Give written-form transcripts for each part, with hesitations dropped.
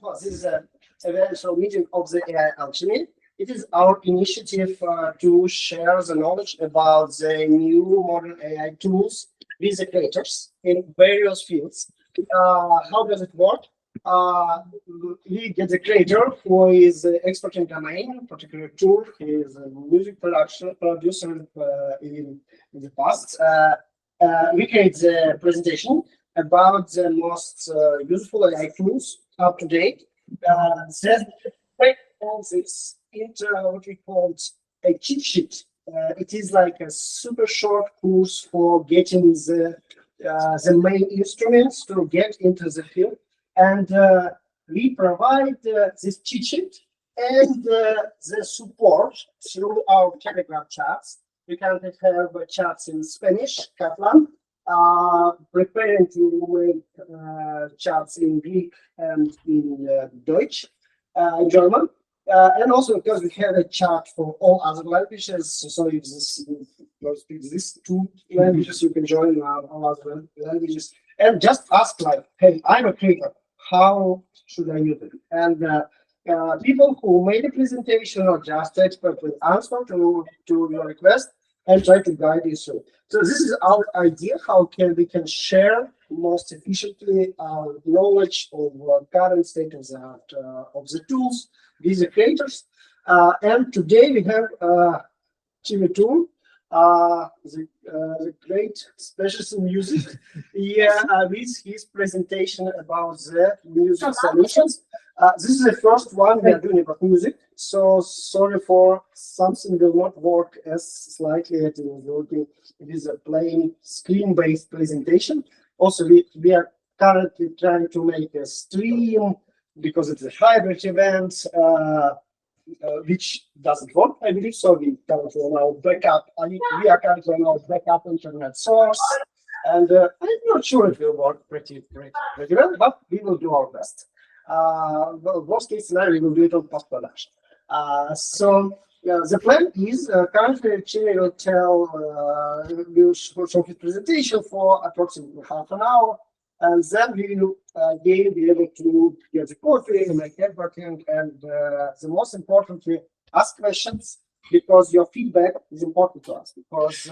well, this is a eventual meeting of the AI Alchemy. It is our initiative to share the knowledge about the new modern AI tools with the creators in various fields. How does it work? We get the creator who is expert in domain, particular tool. He is a music production producer in the past. We create the presentation about the most useful AI tools up to date. Then break all this into what we call a cheat sheet. It is like a super short course for getting the main instruments to get into the field. And we provide this cheat sheet and the support through our Telegram chats. We currently have chats in Spanish, Catalan, preparing to make chats in Greek and in Deutsch, German. And also because we have a chat for all other languages, so if you speak these two languages, you can join all other languages and just ask like, hey, I'm a creator, how should I use it? And people who made a presentation or just expert will answer to your request and try to guide you through. So this is our idea, how we can share most efficiently our knowledge of current state of the tools with the creators. And today we have tur21t, the great specialist in music, with his presentation about the music solutions. This is the first one we are doing about music, so sorry for something will not work as slightly as it was working. It is a plain screen-based presentation. Also, we are currently trying to make a stream because it's a hybrid event, which doesn't work, I believe. So we currently on our backup. We are currently on our backup internet source, and I'm not sure it will work pretty well, but we will do our best. Well, worst case scenario, we will do it on post production. So the plan is currently Chile will will show his presentation for approximately half an hour, and then we will again be able to get the coffee, make networking, and the most importantly, ask questions, because your feedback is important to us. Because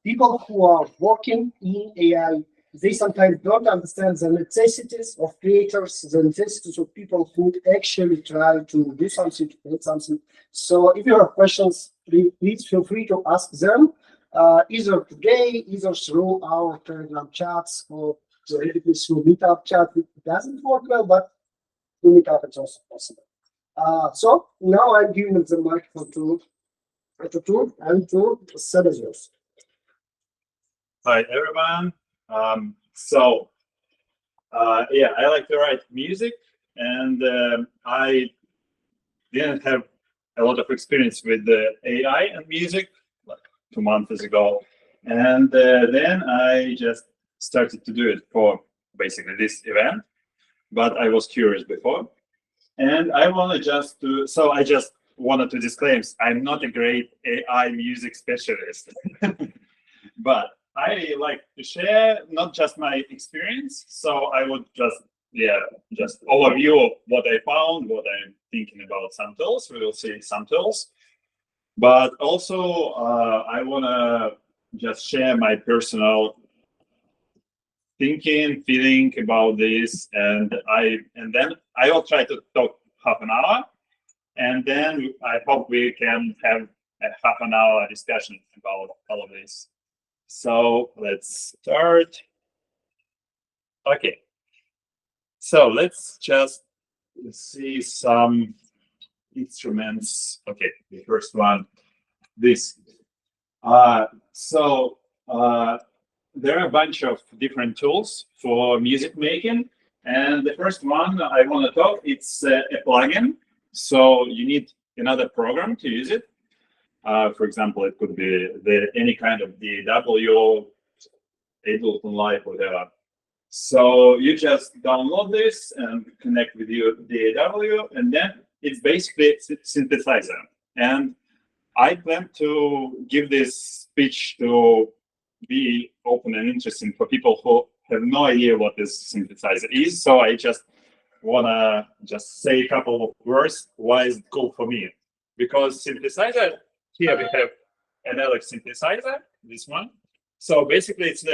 people who are working in AI, they sometimes don't understand the necessities of creators, the necessities of people who actually try to do something, to create something. So if you have questions, please feel free to ask them, either today, either through our Telegram chats, or through Meetup chat. It doesn't work well, but through Meetup it's also possible. So now I'm giving the microphone to Tur and to Sebasios. Hi everyone. Yeah, I like to write music, and I didn't have a lot of experience with the AI and music like 2 months ago, and then I just started to do it for basically this event, but I was curious before, and I wanted I just wanted to disclaim I'm not a great AI music specialist, but I like to share not just my experience, so I would just overview what I found, what I'm thinking about some tools. We will see some tools, but also I want to just share my personal feeling about this, and then I will try to talk half an hour, and then I hope we can have a half an hour discussion about all of this. So let's start. Okay. So let's just see some instruments. Okay, the first one, this. There are a bunch of different tools for music making, and the first one I want to talk, it's a plugin. So you need another program to use it. For example, it could be any kind of DAW, Ableton Live, whatever. So you just download this and connect with your DAW, and then it's basically a synthesizer. And I plan to give this speech to be open and interesting for people who have no idea what this synthesizer is. So I just wanna just say a couple of words, why is it cool for me? Because synthesizer, here we have analog synthesizer, this one. So basically it's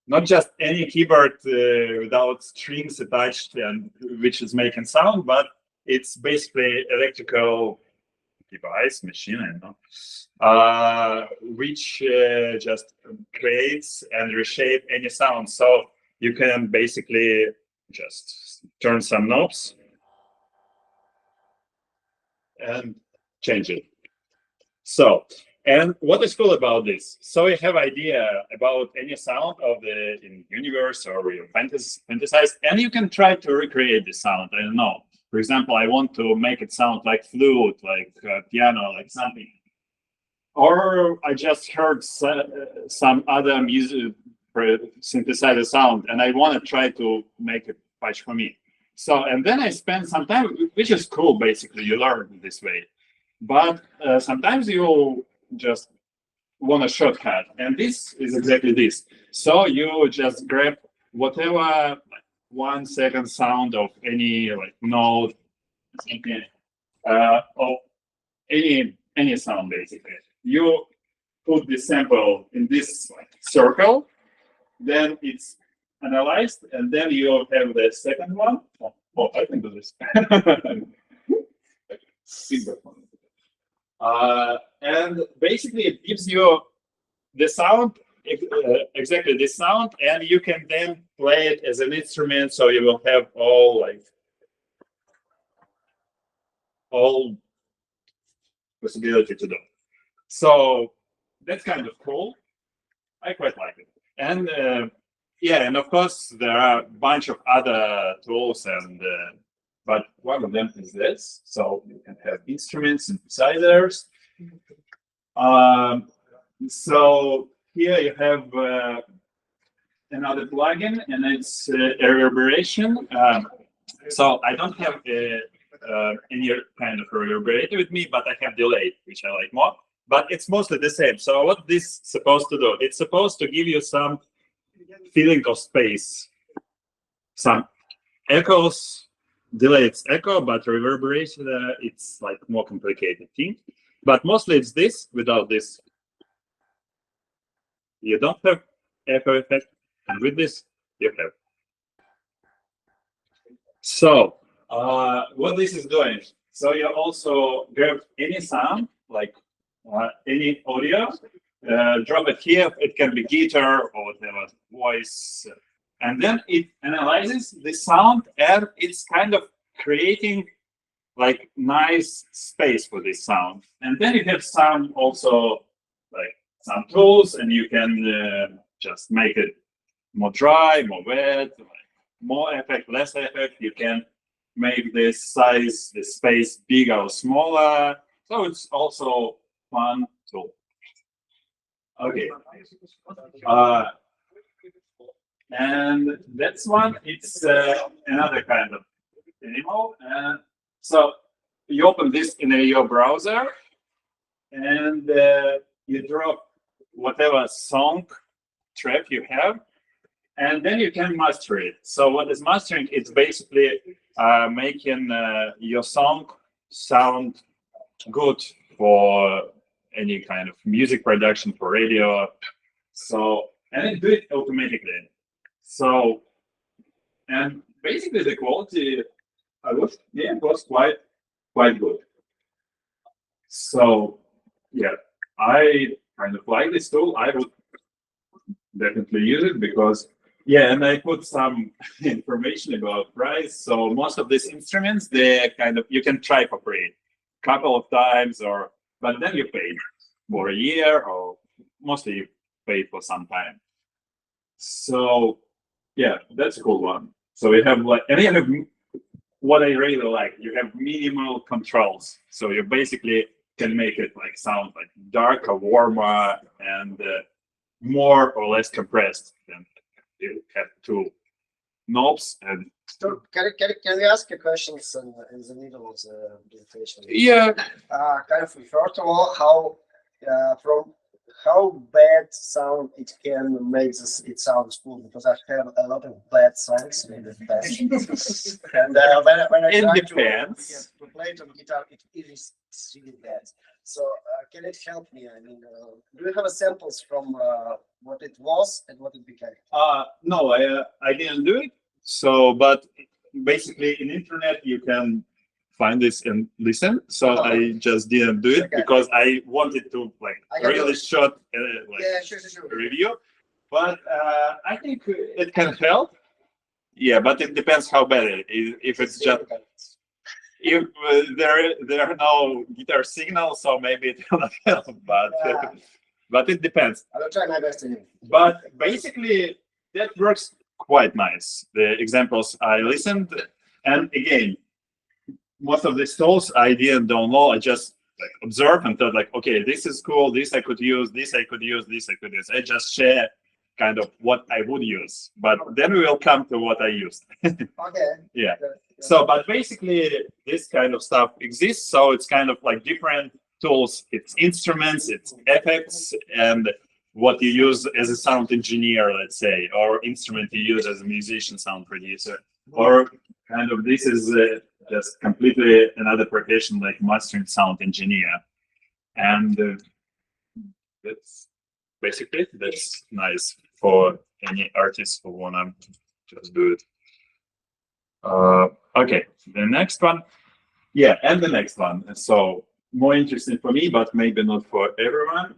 not just any keyboard without strings attached and which is making sound, but it's basically electrical device, machine, I don't know, which just creates and reshape any sound. So you can basically just turn some knobs and change it. So, and what is cool about this? So you have idea about any sound of the in universe or your fantasize, and you can try to recreate the sound. I don't know. For example, I want to make it sound like flute, like piano, like something. Or I just heard some other music synthesizer sound, and I want to try to make it patch for me. So, and then I spend some time, which is cool, basically, you learn this way. But sometimes you just want a shortcut, and this is exactly this. So you just grab whatever 1 second sound of any like note, or any sound basically. You put the sample in this circle, then it's analyzed, and then you have the second one. Oh, I can do this. And basically it gives you the sound, exactly this sound, and you can then play it as an instrument, so you will have all possibility to do. So that's kind of cool. I quite like it. And yeah, and of course there are a bunch of other tools, and but one of them is this. So you can have instruments, synthesizers. So here you have another plugin, and it's a reverberation. So I don't have any kind of reverberator with me, but I have delay, which I like more. But it's mostly the same. So what this is supposed to do? It's supposed to give you some feeling of space, some echoes. Delay it's echo, but reverberation it's like more complicated thing. But mostly it's this. Without this, you don't have echo effect, and with this you have. So what this is doing? So you also grab any sound, like any audio, drop it here. It can be guitar or whatever voice, and then it analyzes the sound, and it's kind of creating like nice space for this sound. And then you have some also like some tools, and you can just make it more dry, more wet, like more effect, less effect. You can make this size, this space bigger or smaller. So it's also fun tool. Okay. And that's one, it's another kind of animal. So you open this in your browser, and you drop whatever song track you have, and then you can master it. So what is mastering? It's basically making your song sound good for any kind of music production, for radio. So, and it do it automatically. So, and basically the quality, it was quite good. So, yeah, I kind of like this tool. I would definitely use it because, yeah, and I put some information about price. So most of these instruments, they kind of, you can try for free a couple of times, or but then you pay for a year, or mostly you pay for some time. So yeah, that's a cool one. So we have like, and you have what I really like, you have minimal controls. So you basically can make it like sound like darker, warmer, and more or less compressed. Then you have two knobs. And So can we ask a questions in the middle of the presentation? yeah, Kind of, first of all, how from how bad sound it can make it sounds cool, because I have a lot of bad songs in the past. And when I It try depends. to play it on guitar, it is really bad. So can it help me? I mean, do you have samples from what it was and what it became? No, I didn't do it. So, but basically, in internet you can find this and listen. So I just didn't do it because I wanted to like really short review. But I think it can help. Yeah, but it depends how bad it is. If it's just if there are no guitar signals, so maybe it will not help. But it depends. I will try my best to you. But basically, that works quite nice. The examples I listened, and again, most of these tools I didn't download. I just like observed and thought like, okay, this is cool. This I could use. This I could use. This I could use. I just share kind of what I would use, but then we will come to what I used. Okay. Yeah. So, but basically, this kind of stuff exists. So it's kind of like different tools. It's instruments, it's effects, and what you use as a sound engineer, let's say, or instrument you use as a musician, sound producer, or kind of this is just completely another profession like mastering sound engineer, and that's basically it. That's nice for any artist who wanna just do it. Okay, the next one. Yeah, and the next one. So more interesting for me, but maybe not for everyone.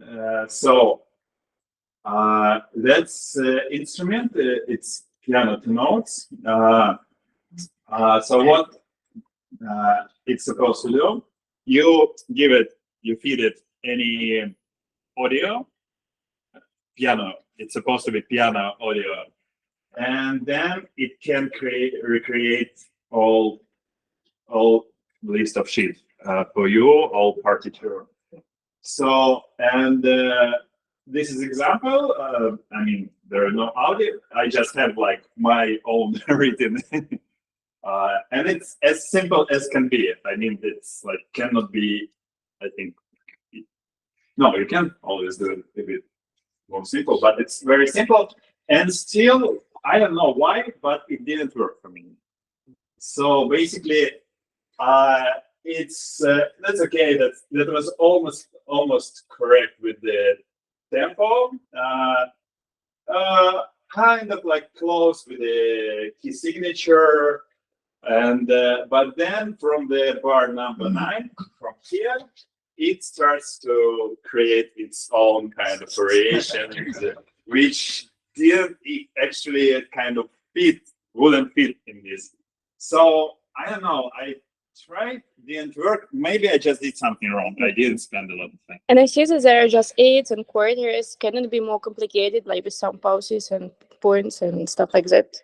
That's instrument. It's piano to notes. So what it's supposed to do? You feed it any audio, piano. It's supposed to be piano audio, and then it can recreate all list of sheet for you, all partiture. So, and this is example. I mean, there are no audio. I just have like my own written, and it's as simple as can be. I mean, it's like cannot be. I think no, you can always do it a bit more simple, but it's very simple. And still, I don't know why, but it didn't work for me. So basically, it's that's okay. That was almost correct with the tempo. Kind of like close with the key signature, and but then from the bar number 9, from here, it starts to create its own kind of variations, which didn't actually kind of wouldn't fit in this. So I don't know. I tried, didn't work. Maybe I just did something wrong. I didn't spend a lot of time. And I see that there are just eights and quarters. Can it be more complicated, like with some pauses and points and stuff like that?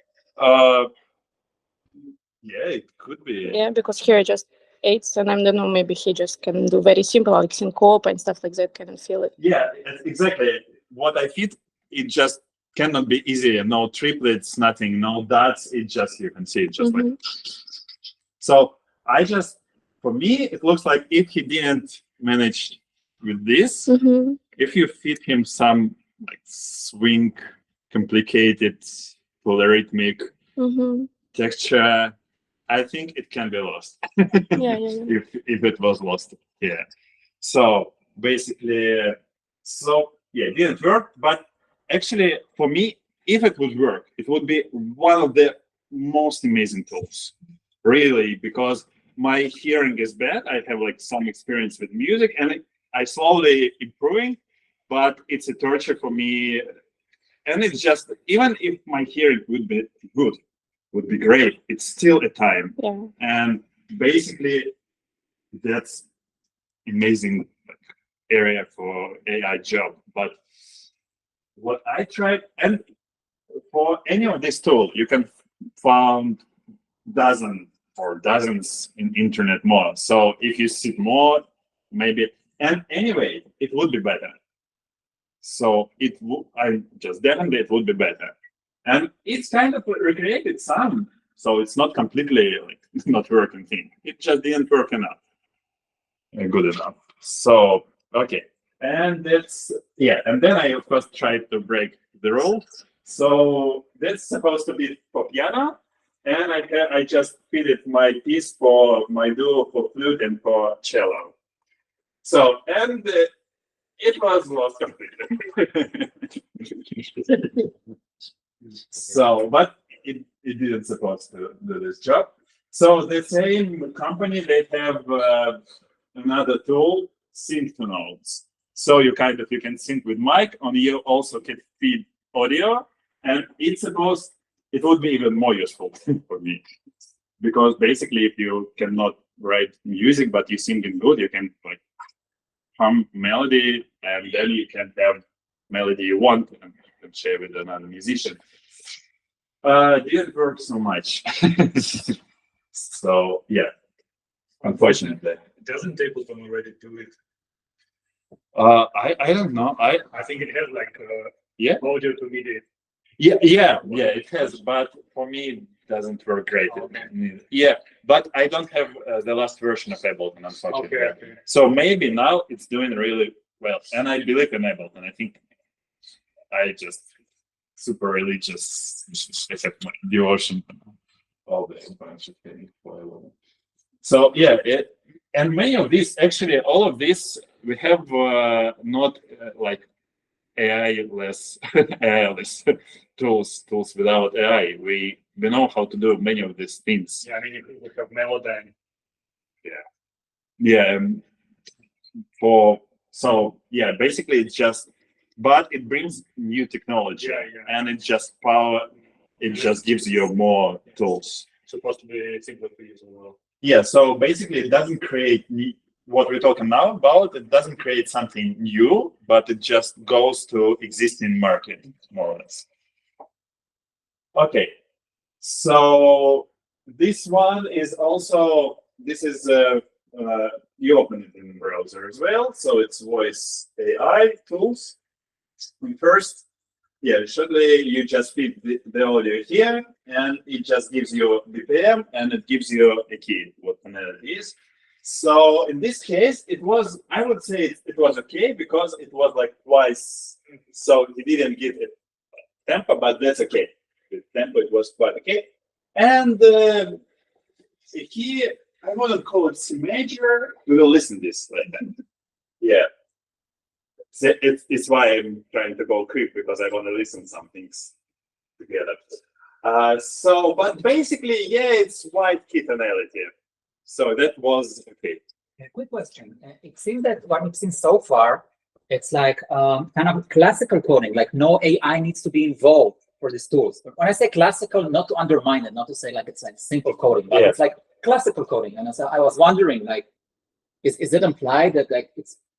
Yeah, it could be. Yeah, because here are just eights, and I don't know, maybe he just can do very simple, like syncope and stuff like that. Can I feel it? Yeah, exactly. What I fit, it just cannot be easy. No triplets, nothing, no dots. It just, you can see it just like. So I just, for me, it looks like if he didn't manage with this, if you fit him some like swing, complicated, polyrhythmic texture, I think it can be lost. If it was lost, yeah. So basically, it didn't work. But actually, for me, if it would work, it would be one of the most amazing tools. Really, because my hearing is bad. I have like some experience with music, and I slowly improving, but it's a torture for me. And it's just, even if my hearing would be good, would be great, it's still a time. And basically, that's amazing area for AI job. But what I tried, and for any of this tool, you can find dozens in internet more. So if you see more, maybe, and anyway, it would be better. So it would be better. And it's kind of recreated sound. So it's not completely like not working thing. It just didn't work enough. Good enough. So, okay. And that's, yeah. And then I, of course, tried to break the rules. So that's supposed to be for piano. And I just fitted my piece for my duo for flute and for cello. So, and it was lost completely. So, but it didn't supposed to do this job. So the same company, they have another tool, sync to notes. So you can sync with mic, and you also can feed audio, and it would be even more useful for me, because basically if you cannot write music but you sing it good, you can like hum melody, and then you can have melody you want and share with another musician. Didn't work so much. So yeah, unfortunately. Doesn't Ableton already do it? I don't know. I think it has like Yeah. audio to MIDI. Yeah, it has, but for me it doesn't work great. Okay. Yeah, but I don't have the last version of Ableton, unfortunately. Okay. So maybe now it's doing really well, and I believe in Ableton. I think I just super religious. I have my devotion. All this bunch of things. So yeah, and many of these, actually, all of this, we have not like AI-less AI-less tools without AI. We know how to do many of these things. Yeah, I mean, we have Melodyne. Yeah. Basically it's just, but it brings new technology, Yeah. and it just gives you more tools. It's supposed to be simpler to use as well. Yeah, so basically it doesn't create what we're talking now about. It doesn't create something new, but it just goes to existing market, more or less. Okay, so this one is also, you open it in the browser as well, so it's voice AI tools. And first, usually you just feed the audio here, and it just gives you BPM, and it gives you a key, what the melody is. So in this case, I would say it was okay, because it was like twice. So it didn't give it tempo, but that's okay. With tempo, it was quite okay. And the key, I wouldn't call it C major. We will listen this like that. Yeah. So it's why I'm trying to go quick, because I want to listen some things together. But basically, it's white key tonality. So that was okay. A quick question. It seems that what we've seen so far, it's like kind of classical coding, like no AI needs to be involved for these tools. When I say classical, not to undermine it, not to say like it's like simple coding, but it's like classical coding. And so I was wondering, like, is it implied that like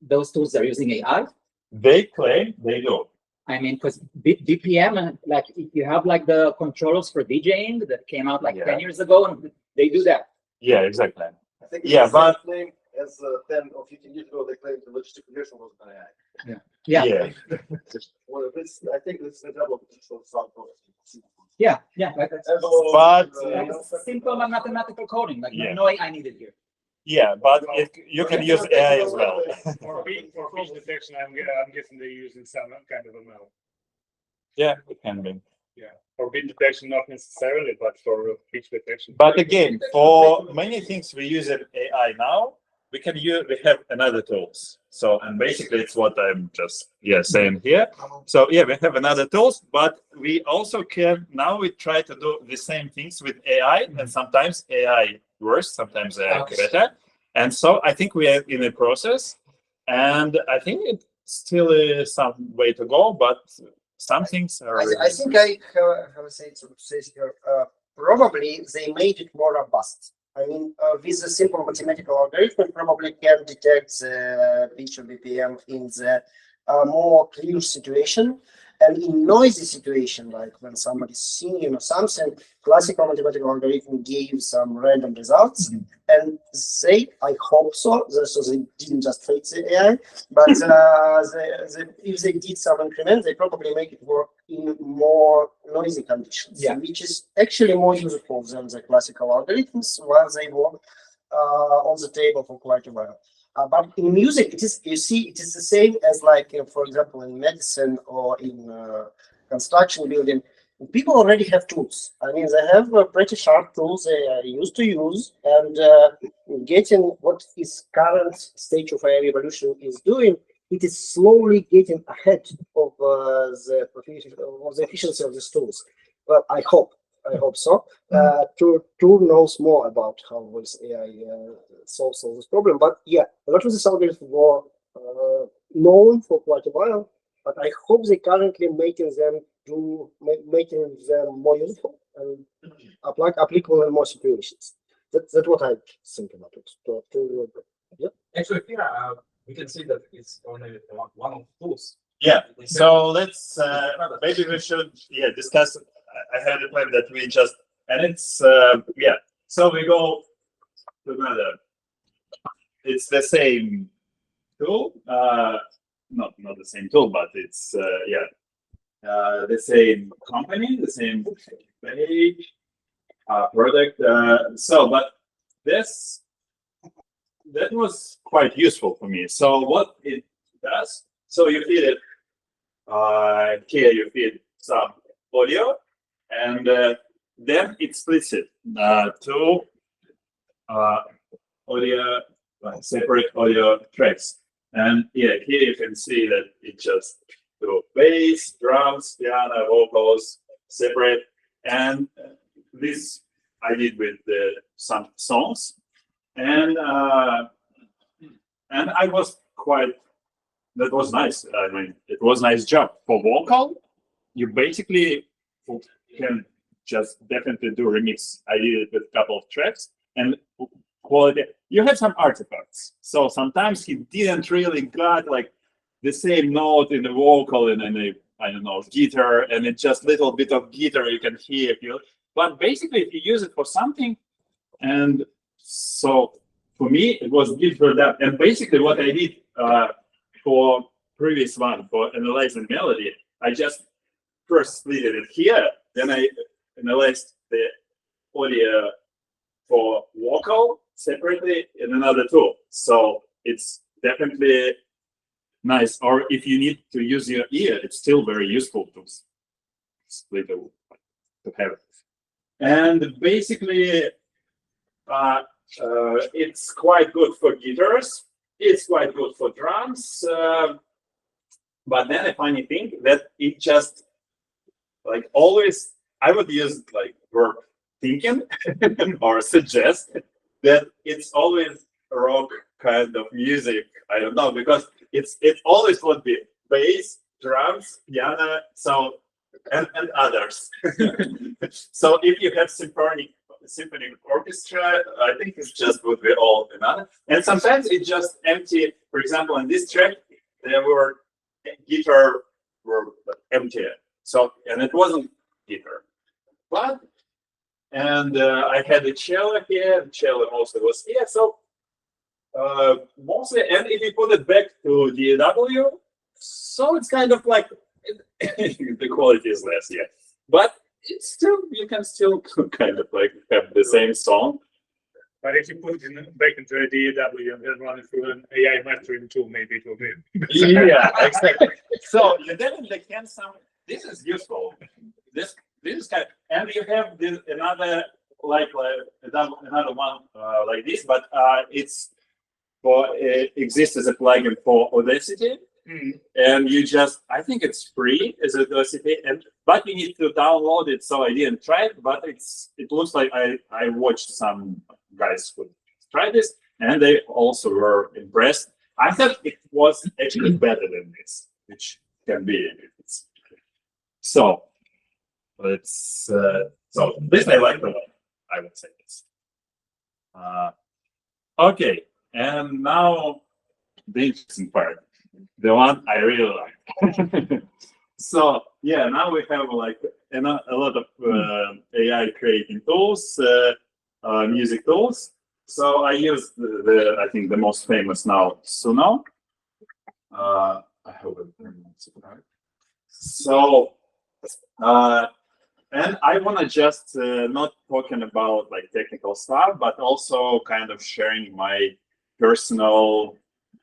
those tools are using AI? They claim they do. I mean, because BPM, and like if you have like the controllers for DJing that came out like 10 years ago, and they do that. Yeah, exactly. I think but claim as 10 or 15 years ago, they claimed the logistic condition was an AI. Yeah. Well, I think it's the double of sound processing. Yeah. Like, But like simple mathematical coding, like no AI needed here. yeah, but you can use AI as well. For speech detection, I'm guessing they're using some kind of ML. Yeah, it can be. Yeah, for beat detection, not necessarily, but for speech detection. But again, for many things we use AI now, we have another tools. So, and basically it's what I'm just saying here. So we have another tools, but we also now we try to do the same things with AI, and sometimes AI worse, sometimes AI better. And so I think we are in a process, and I think it still is some way to go, but some things are. I think I have a say here. Probably they made it more robust. I mean, with a simple mathematical algorithm, probably can detect the pitch of BPM in the more clear situation. And in noisy situation, like when somebody's singing or something, classical mathematical algorithm gave some random results. And I hope so they didn't just fake the AI, but if they did some increment, they probably make it work in more noisy conditions, which is actually more useful than the classical algorithms while they work on the table for quite a while. But in music, it is, you see, it is the same as like, for example, in medicine or in construction building. People already have tools. I mean, they have pretty sharp tools they are used to use, and getting what is current stage of AI evolution is doing, it is slowly getting ahead of the efficiency of these tools. Well, I hope so. Tur knows more about how this AI solves this problem. But yeah, a lot of these algorithms were known for quite a while. But I hope they currently making them more useful and applicable in more situations. That's what I think about it. Actually, yeah, we can see that it's only one of the tools. Yeah. So let's maybe we should discuss. I had a plan that we just and it's yeah. So we go to another. It's the same tool. Not the same tool, but it's the same company, the same page, product. But that was quite useful for me. So what it does? So you feed it here. You feed some audio, and then it splits it to audio, separate audio tracks. And yeah, here you can see that it just do bass, drums, piano, vocals, separate. And this I did with some songs, and I was quite. That was nice. I mean, it was a nice job for vocal. You basically can just definitely do remix. I did it with a couple of tracks and quality. You have some artifacts. So sometimes he didn't really got like the same note in the vocal and in a, I don't know, guitar, and it's just little bit of guitar you can hear. But basically, if you use it for something, and so for me, it was good for that. And basically, what I did for previous one for analyzing melody, I just first split it here, then I analyzed the audio for vocal separately in another tool. So it's definitely nice. Or if you need to use your ear, it's still very useful to split it, to have it. And basically, it's quite good for guitars. It's quite good for drums. But then a funny thing that it just like always, I would use like verb thinking or suggest that it's always rock kind of music. I don't know, because it always would be bass, drums, piano, so and others. So if you have symphony orchestra, I think it's just would be all another. And sometimes it's just empty. For example, in this track, there were guitar were empty. So and it wasn't guitar, but I had a cello here. The cello also was here. So mostly, and if you put it back to DAW, so it's kind of like the quality is less, yeah. But it's still, you can still kind of like have the same song. But if you put it back into a DAW and then run it through an AI mastering tool, maybe it will be. Yeah, exactly. So you definitely can this is useful. This is kind of, and you have this another another one like this, but it's for exists as a plugin for Audacity. And you just, I think it's free as Audacity, but you need to download it. So I didn't try it, but it looks like I watched some guys who tried this, and they also were impressed. I thought it was actually better than this, which can be. So it's so this I like the one. I would say this. Okay, and now the interesting part. The one I really like. So yeah, now we have like a lot of AI creating tools, music tools. So I use I think the most famous now, Suno. I hope it pronounced it right. So And I want to just not talking about like technical stuff, but also kind of sharing my personal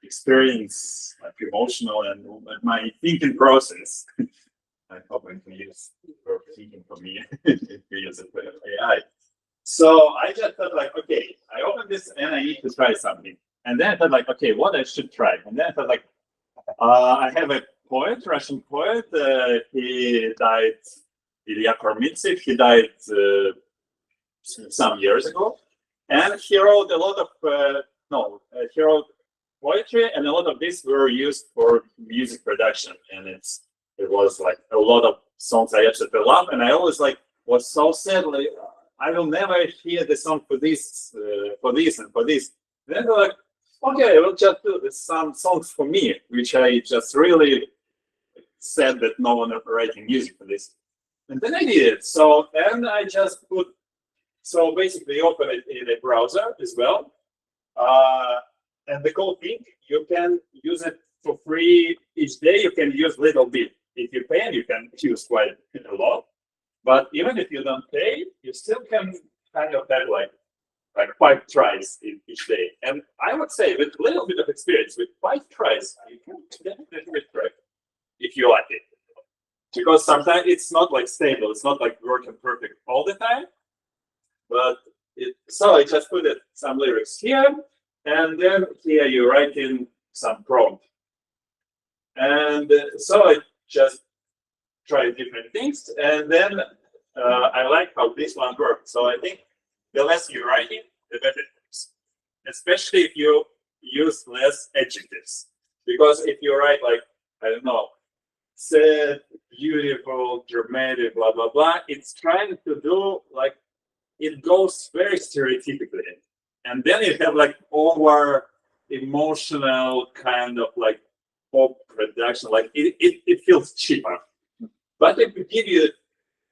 experience, like emotional and my thinking process. I hope I can use for thinking for me if we use it with AI. So I just thought like, okay, I opened this and I need to try something. And then I thought like, okay, what I should try. And then I thought like, I have a poet, Russian poet. He died, Ilya Kormitsev. He died some years ago. And he wrote a lot of, he wrote poetry, and a lot of these were used for music production. And it was like a lot of songs I absolutely love. And I always like was so sad, like, I will never hear the song for this, and for this. Then they're like, okay, I will just do some songs for me, which I just really said that no one writing music for this. And then I did it. So, and I just put, so basically open it in a browser as well. And the cool thing, you can use it for free each day. You can use little bit. If you pay, you can use quite a lot. But even if you don't pay, you still can kind of have like 5 tries in each day. And I would say with a little bit of experience, with 5 tries, you can definitely try if you like it. Because sometimes it's not like stable, it's not like working perfect all the time. But so I just put some lyrics here, and then here you write in some prompt. And so I just try different things, and then I like how this one works. So I think the less you write it, the better it works. Especially if you use less adjectives. Because if you write like, I don't know, sad, beautiful, dramatic, blah, blah, blah, it's trying to do like, it goes very stereotypically. And then you have like over emotional kind of like pop production, like it feels cheaper. But if you give it,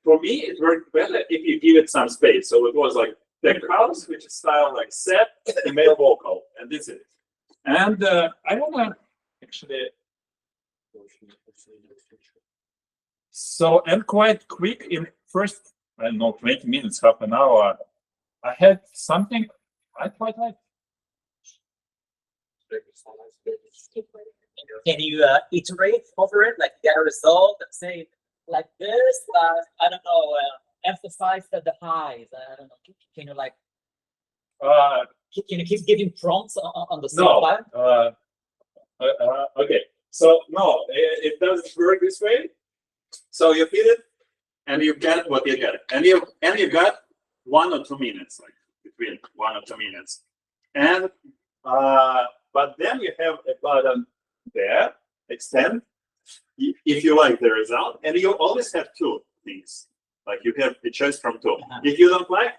for me, it worked better if you give it some space. So it was like tech house, which is style like set, the male vocal, and this is it. And I want to actually, so and quite quick in first, I don't know, 20 minutes, half an hour, I had something I quite like. Can you iterate over it, like get a result and say like this? I don't know. Emphasize the highs. I don't know. Can you like? Can you keep giving prompts on the same file? Okay. So no, it doesn't work this way. So you feed it, and you get what you get, and you got 1 or 2 minutes, like between 1 or 2 minutes, and but then you have a button there, extend, if you like the result, and you always have 2 things, like you have a choice from 2. If you don't like,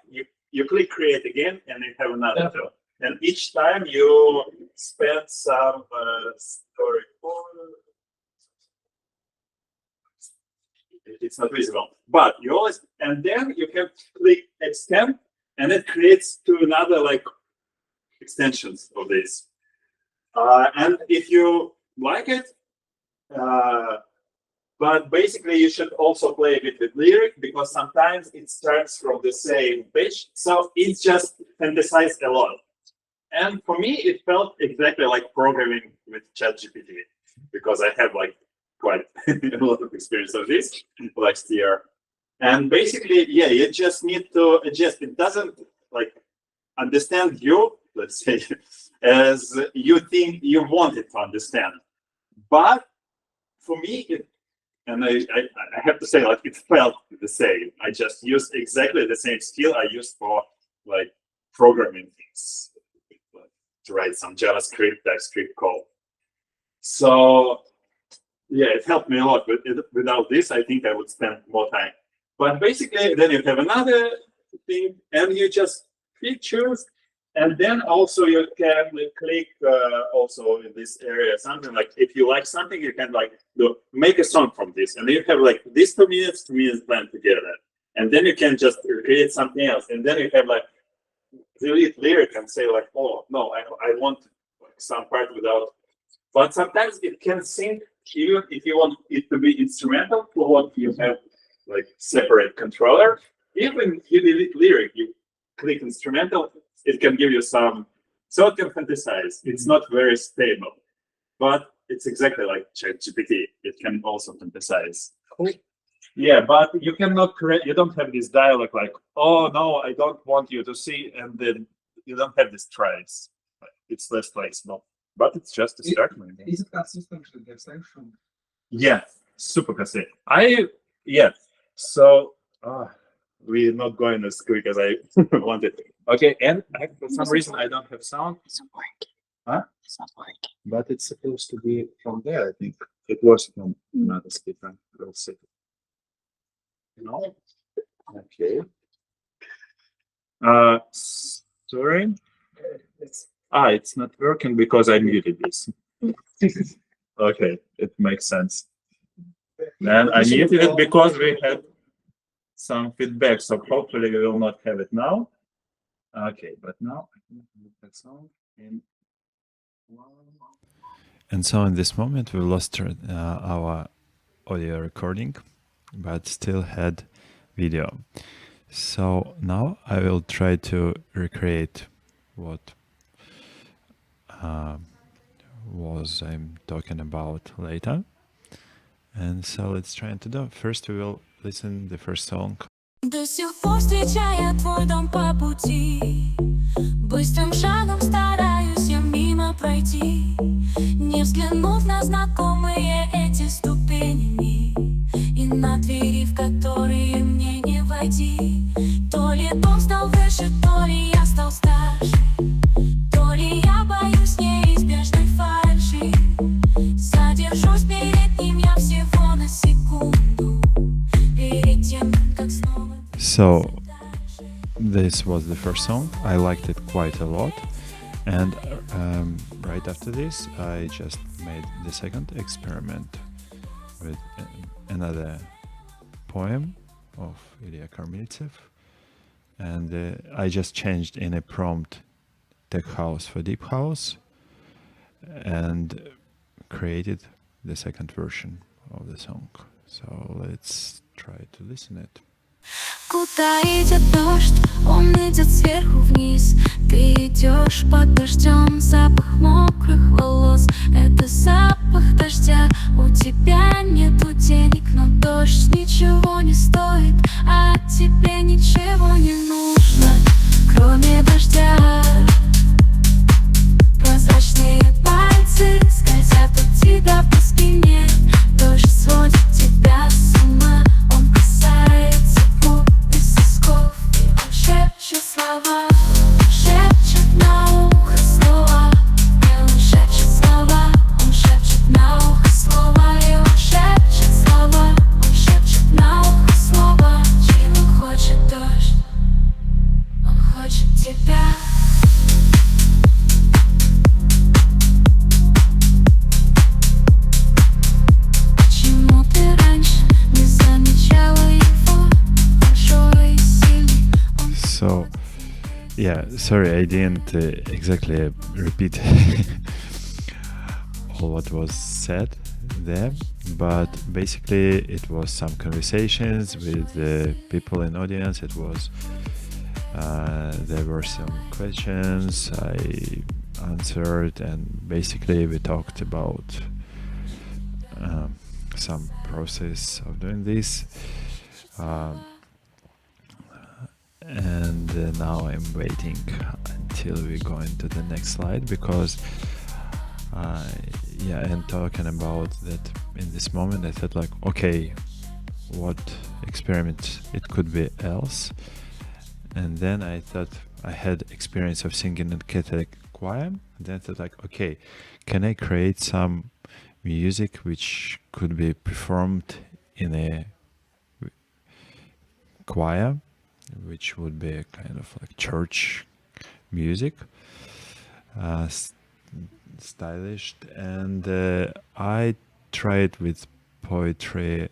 you click create again, and you have another 2. And each time you spend some story for. It's not visible, but you always, and then you can click extend, and it creates 2 another like extensions of this. And if you like it, but basically you should also play a bit with lyric, because sometimes it starts from the same page, so it's just fantasized a lot. And for me, it felt exactly like programming with ChatGPT, because I have like quite a lot of experience of this last year. And basically, yeah, you just need to adjust. It doesn't like understand you, let's say, as you think you want it to understand. But for me, and I have to say, like, it felt the same. I just used exactly the same skill I used for like programming things, like, to write some JavaScript, TypeScript code. So yeah, it helped me a lot. But without this, I think I would spend more time. But basically, then you have another thing, and you just choose, and then also you can click also in this area something like, if you like something, you can like make a song from this, and you have like these 2 minutes, 2 minutes blend together, and then you can just create something else, and then you have like delete lyric and say like, oh no, I want some part without. But sometimes it can sing even if you want it to be instrumental for what you have like separate controller. Even you delete lyric, you click instrumental, it can give you some, so it can fantasize. It's not very stable, but it's exactly like ChatGPT. It can also fantasize. Yeah, but you cannot create, you don't have this dialogue like, oh no, I don't want you to see, and then you don't have this trace. It's less flexible, but it's just a start. Maybe. Is it consistent with the extension? Yeah, super consistent. Yeah. So we're not going as quick as I wanted. Okay, and for some reason I don't have sound. It's not working. Huh? It's not working. But it's supposed to be from there. I think it was from another speaker. We'll see. No. Okay. Sorry. It's not working because I muted this. Okay, it makes sense. And I muted it because we had some feedback, so hopefully we will not have it now. Okay, but now I can put that song in. And so in this moment we lost our audio recording, but still had video. So now I will try to recreate what was I'm talking about later. And so let's try to do. First we will listen the first song. До сих пор встречая твой дом по пути, быстрым шагом стараюсь я мимо пройти, не взглянув на знакомые эти ступени и на двери, в которые мне не войти. То ли дом стал выше, то ли я стал старше, то ли я боюсь неизбежной фальши. Задержусь перед ним я всего на секунду, перед тем, как снова. So this was the first song. I liked it quite a lot, and right after this I just made the second experiment with another poem of Ilya Karmeltsev, and I just changed in a prompt tech house for deep house and created the second version of the song. So let's try to listen it. Куда идет дождь? Он идет сверху вниз. Ты идешь под дождем, запах мокрых волос. Это запах дождя. У тебя нету денег, но дождь ничего не стоит, а тебе ничего не нужно, кроме дождя. Прозрачные пальцы скользят у тебя по спине. Дождь сводит тебя с ума. Он касается губ и сосков, и он шепчет слова, шепчет на ухо слова, и он шепчет слова, он шепчет на ухо слова, и он шепчет слова, он шепчет на ухо слова. Чего хочет дождь? Он хочет тебя. Почему ты раньше не замечала его? Большой и сильный. So yeah, sorry I didn't exactly repeat all what was said there, but basically it was some conversations with the people in audience. It was there were some questions I answered, and basically we talked about some process of doing this, and now I'm waiting until we go into the next slide, because yeah, and talking about that in this moment I thought like, okay, what experiment it could be else. And then I thought I had experience of singing in Catholic choir. And then I thought like, okay, can I create some music which could be performed in a choir, which would be a kind of like church music, stylish. And I tried with poetry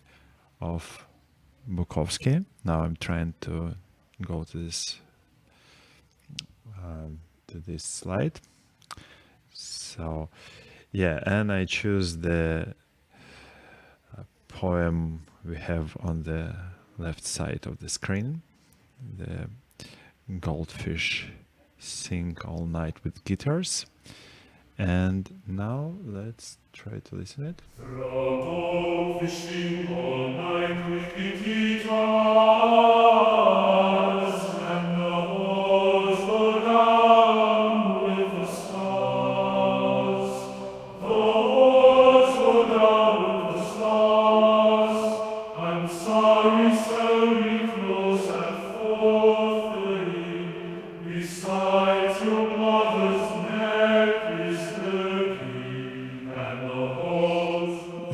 of Bukovsky. Now I'm trying to go to this slide. So yeah, and I choose the poem we have on the left side of the screen. The goldfish sing all night with guitars. And now let's try to listen it.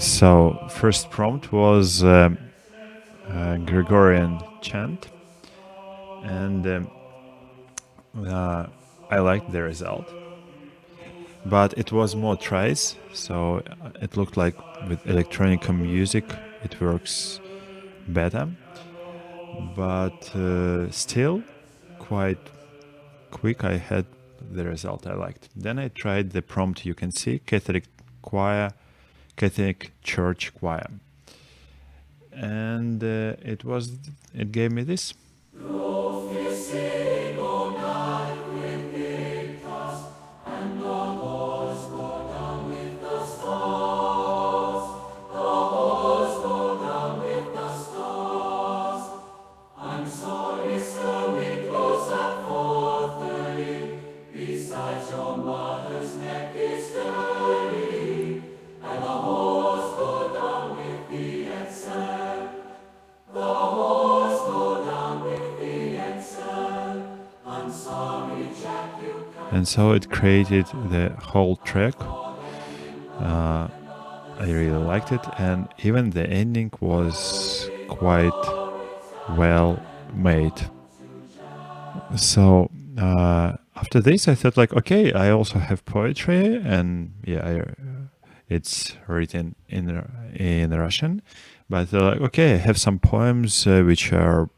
So first prompt was Gregorian chant, and I liked the result, but it was more tries, so it looked like with electronic music it works better, but still quite quick. I had the result I liked. Then I tried the prompt, you can see, Catholic Church choir, and it gave me this. And so it created the whole track. I really liked it, and even the ending was quite well made. So after this, I thought like, okay, I also have poetry, and yeah, it's written in Russian. But like, okay, I have some poems which are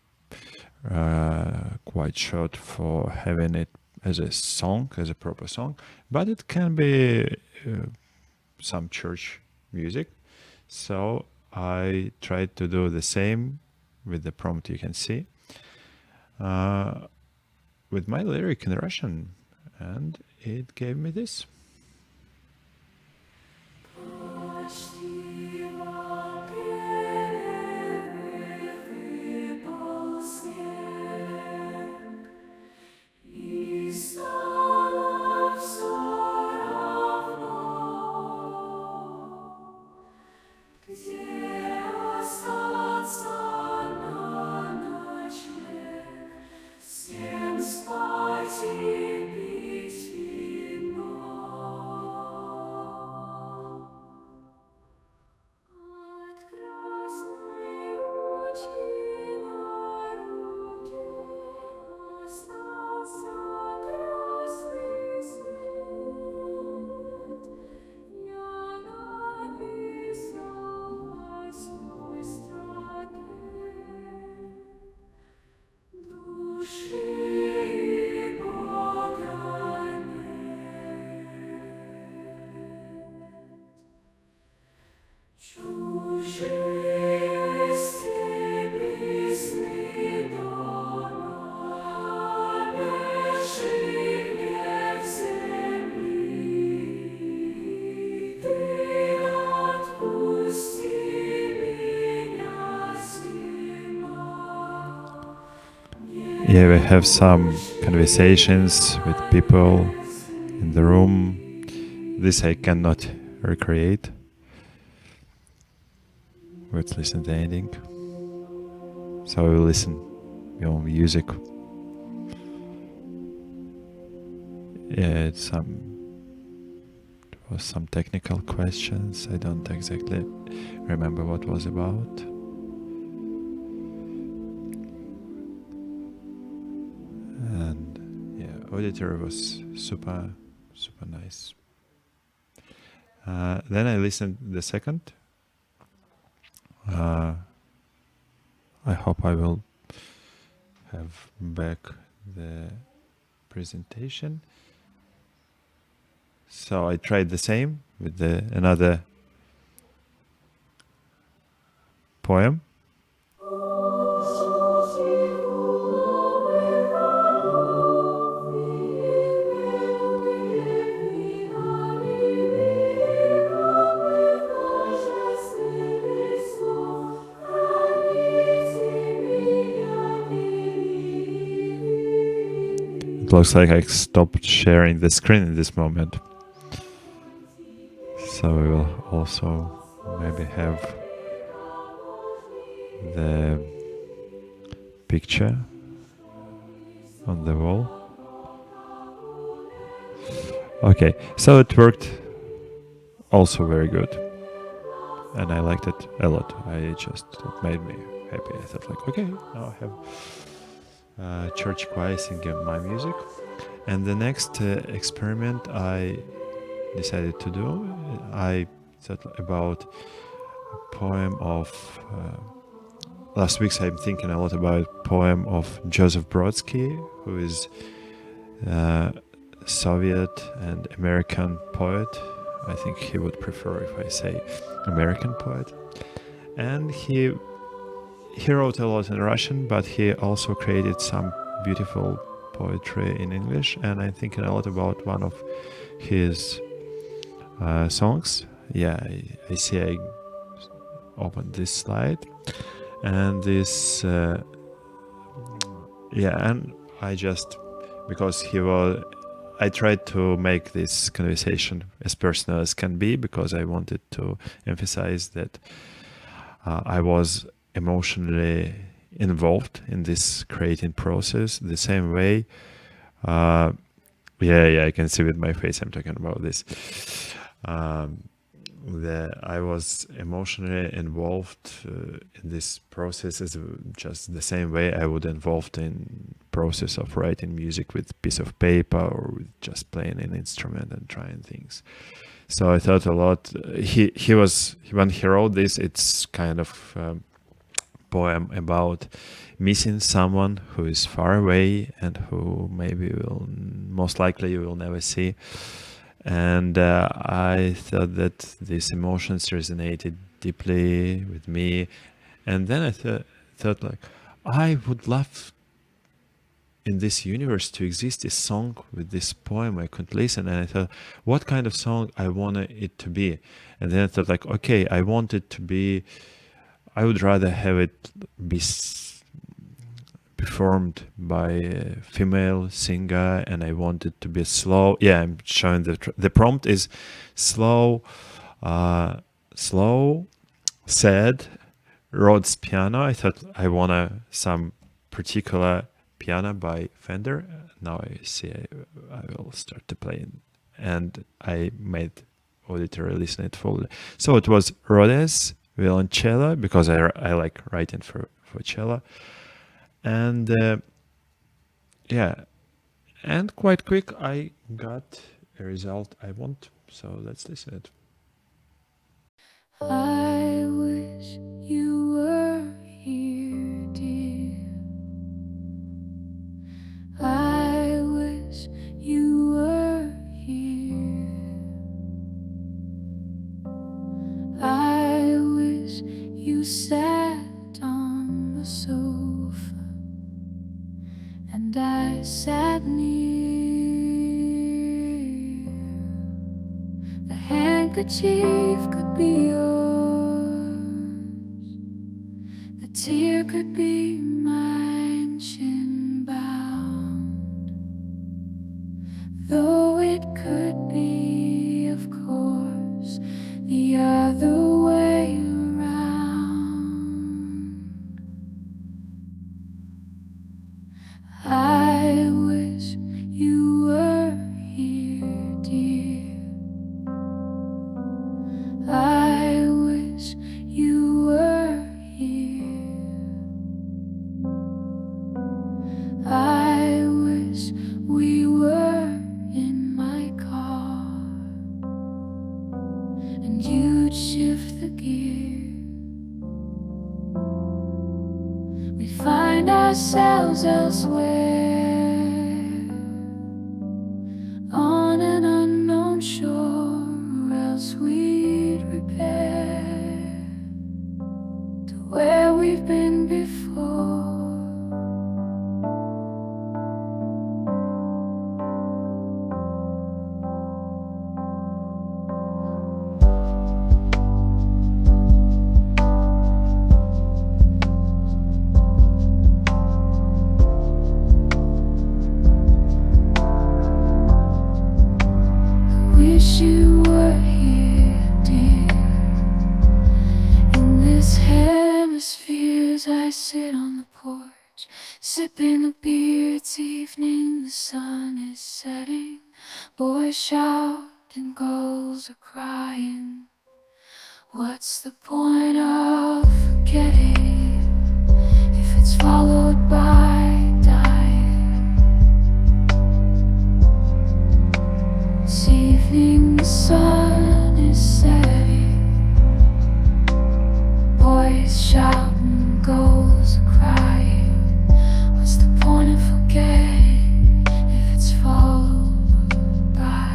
quite short for having it as a song, as a proper song, but it can be some church music. So I tried to do the same with the prompt you can see, with my lyric in Russian, and it gave me this. Yeah, we have some conversations with people in the room. This I cannot recreate. Let's listen to the ending. So we will listen your music. Yeah, it was some technical questions. I don't exactly remember what was about. And yeah, auditor was super nice. Then I listened the second. I hope I will have back the presentation. So I tried the same with another poem. it looks like I stopped sharing the screen in this moment. So we will also maybe have the picture on the wall. Okay, so it worked also very good, and I liked it a lot. It made me happy. I thought like, okay, now I have church choir singing my music. And the next experiment I decided to do, I thought about a poem of last week. I'm thinking a lot about a poem of Joseph Brodsky, who is Soviet and American poet. I think he would prefer if I say American poet. And he wrote a lot in Russian, but he also created some beautiful poetry in English. And I'm thinking a lot about one of his songs. Yeah, I see. I opened this slide, and this. And I just, because I tried to make this conversation as personal as can be, because I wanted to emphasize that I was emotionally involved in this creating process the same way. I can see with my face I'm talking about this. I was emotionally involved in this process as just the same way I would involved in process of writing music with piece of paper or with just playing an instrument and trying things. So I thought a lot. When he wrote this, it's kind of poem about missing someone who is far away and who maybe most likely you will never see. And I thought that these emotions resonated deeply with me. And then I thought like, I would love in this universe to exist a song with this poem I could listen. And I thought, what kind of song I wanted it to be? And then I thought like, okay, I want it to be, I would rather have it be performed by a female singer, and I want it to be slow. Yeah, I'm showing the prompt is slow, sad Rhodes piano. I thought I want some particular piano by Fender. Now I see I will start to play, and I made auditor listen it fully. So it was Rhodes violoncello, because I like writing for cello. And and quite quick I got a result I want, so let's listen it. I wish you were here, dear. I wish you were here. I wish you sat on the sofa and I sat near. The handkerchief could be yours, the tear could be mine, chin bound, though it could be, of course, the other way around. I wish you were here, dear. I wish you were here. I wish we were in my car and you'd shift the gear. We find ourselves elsewhere, on an unknown shore, or else we'd repair to where we've been before. wish you were here, dear. In this hemisphere, as I sit on the porch, sipping a beer. It's evening, the sun is setting. Boys shout and girls are crying. What's the point of forgetting if it's followed by dying? This evening, the sun is setting. Boys shout and girls are crying. What's the point of forgetting if it's followed by?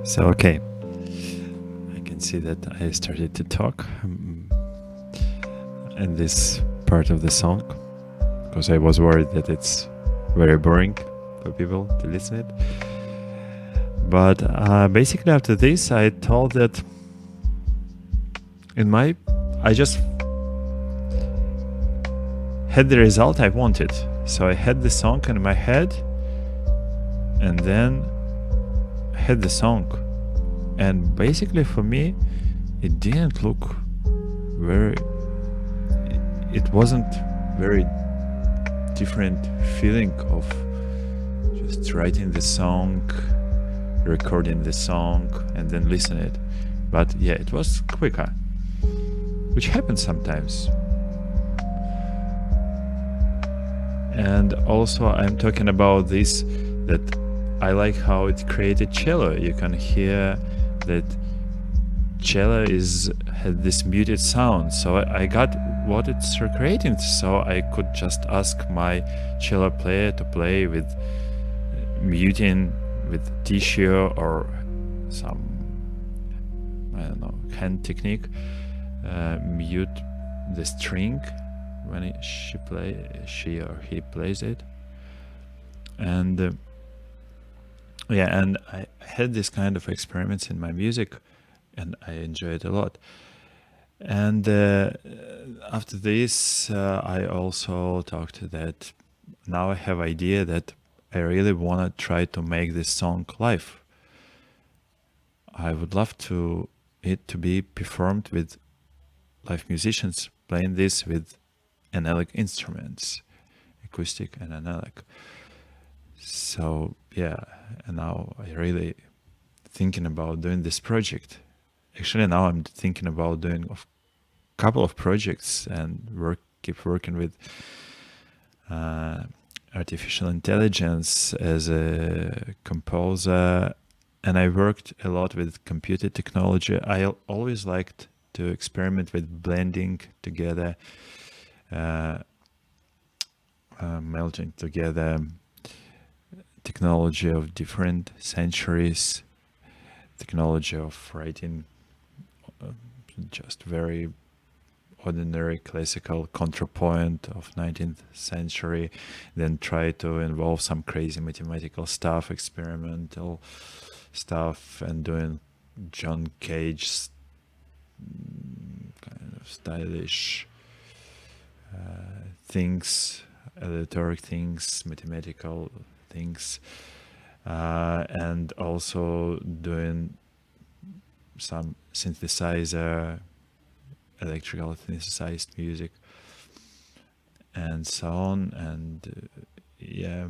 So, okay, I can see that I started to talk in this part of the song because I was worried that it's very boring for people to listen it. But basically after this, I told that I just had the result I wanted. So I had the song in my head and then had the song, and basically for me it didn't look it wasn't very different feeling of just writing the song, recording the song and then listen it. But yeah, it was quicker, which happens sometimes. And also I'm talking about this, that I like how it created cello. You can hear that cello had this muted sound, so I got what it's recreating. So I could just ask my cello player to play with muting with tissue or some, I don't know, hand technique, mute the string when she or he plays it. And yeah, and I had this kind of experiments in my music and I enjoy it a lot. And after this, I also talked that now I have idea that I really want to try to make this song live. I would love it to be performed with live musicians playing this with analog instruments, acoustic and analog. So yeah, and now I really thinking about doing this project. Actually, now I'm thinking about doing a couple of projects and keep working with artificial intelligence as a composer. And I worked a lot with computer technology. I always liked to experiment with blending together, melting together technology of different centuries, technology of writing just very ordinary classical contrapoint of 19th century, then try to involve some crazy mathematical stuff, experimental stuff, and doing John Cage kind of stylish things, electronic things, mathematical things, and also doing some synthesizer, electrical synthesized music, and so on. And yeah,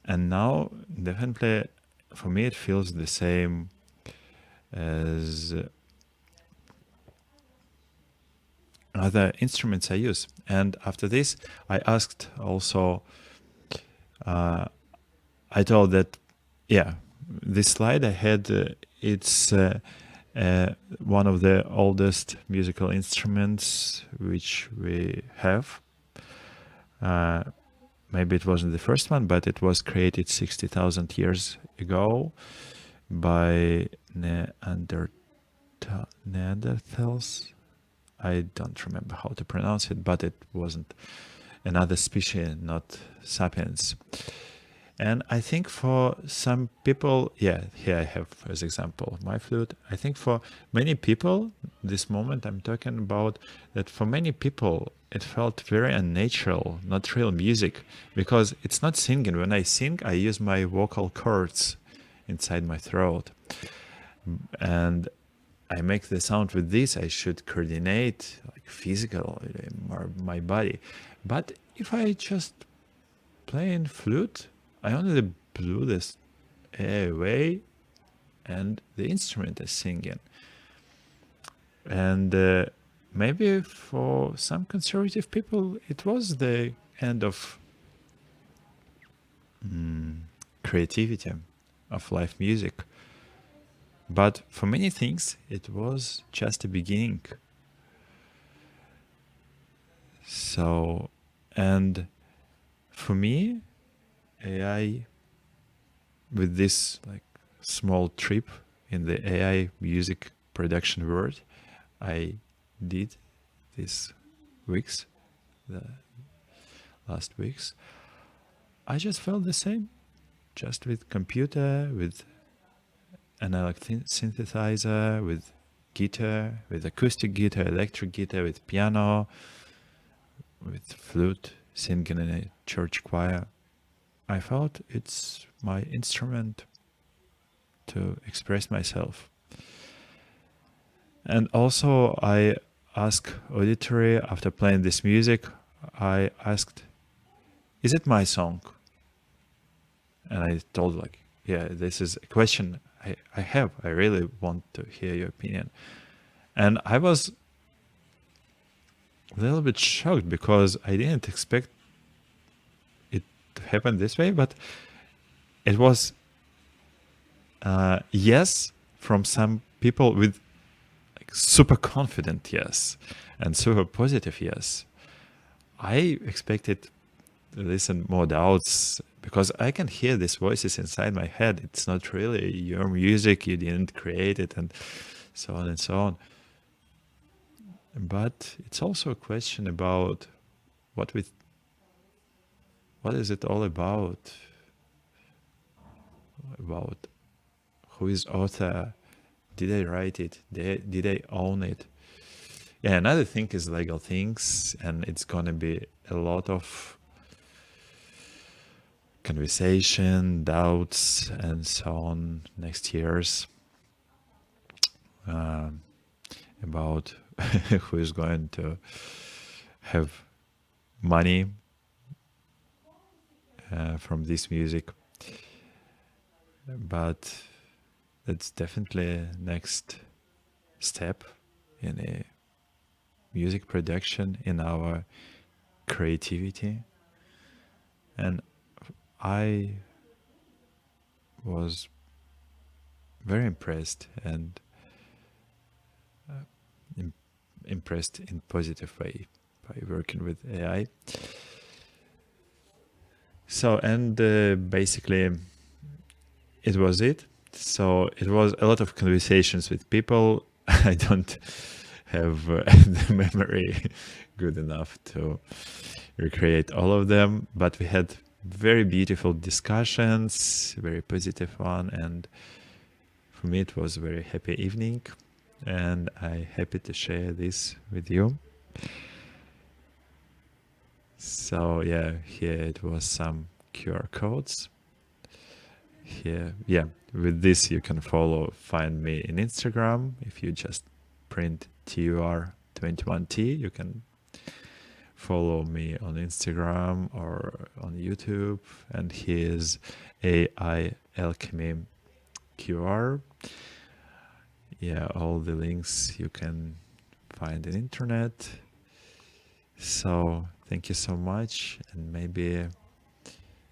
and now definitely for me it feels the same as other instruments I use. And after this I asked also, I told that, yeah, this slide I had, it's one of the oldest musical instruments which we have. Maybe it wasn't the first one, but it was created 60,000 years ago by Neanderthals. I don't remember how to pronounce it, but it wasn't another species, not sapiens. And I think for some people, yeah, here I have as example my flute. I think for many people, this moment I'm talking about, that for many people it felt very unnatural, not real music, because it's not singing. When I sing, I use my vocal cords inside my throat, and I make the sound with this. I should coordinate like physical my body, but if I just play in flute, I only blew this away, and the instrument is singing. And maybe for some conservative people, it was the end of creativity, of live music. But for many things, it was just a beginning. So, and for me, AI, with this like small trip in the AI music production world I did these weeks, the last weeks, I just felt the same, just with computer, with analog synthesizer, with guitar, with acoustic guitar, electric guitar, with piano, with flute, singing in a church choir. I felt it's my instrument to express myself. And also I asked auditory, after playing this music, I asked, is it my song? And I told like, yeah, this is a question I have. I really want to hear your opinion. And I was a little bit shocked because I didn't expect it to happen this way, but it was yes from some people with like super confident yes and super positive yes. I expected to listen more doubts because I can hear these voices inside my head. It's not really your music, you didn't create it, and so on and so on. But it's also a question about what is it all about who is author, did I write it, did I own it? Yeah, another thing is legal things, and it's gonna be a lot of conversation, doubts, and so on next years about who is going to have money from this music. But that's definitely next step in a music production, in our creativity. And I was very impressed, and impressed in positive way by working with AI. So, and basically it was it. So it was a lot of conversations with people. I don't have the memory good enough to recreate all of them, but we had very beautiful discussions, very positive one, and for me it was a very happy evening, and I'm happy to share this with you. So yeah, here it was some QR codes. Here, yeah, with this you can find me in Instagram. If you just print tur21t, you can follow me on Instagram or on YouTube. And here's AI Alchemy QR. Yeah, all the links you can find in internet. So thank you so much, and maybe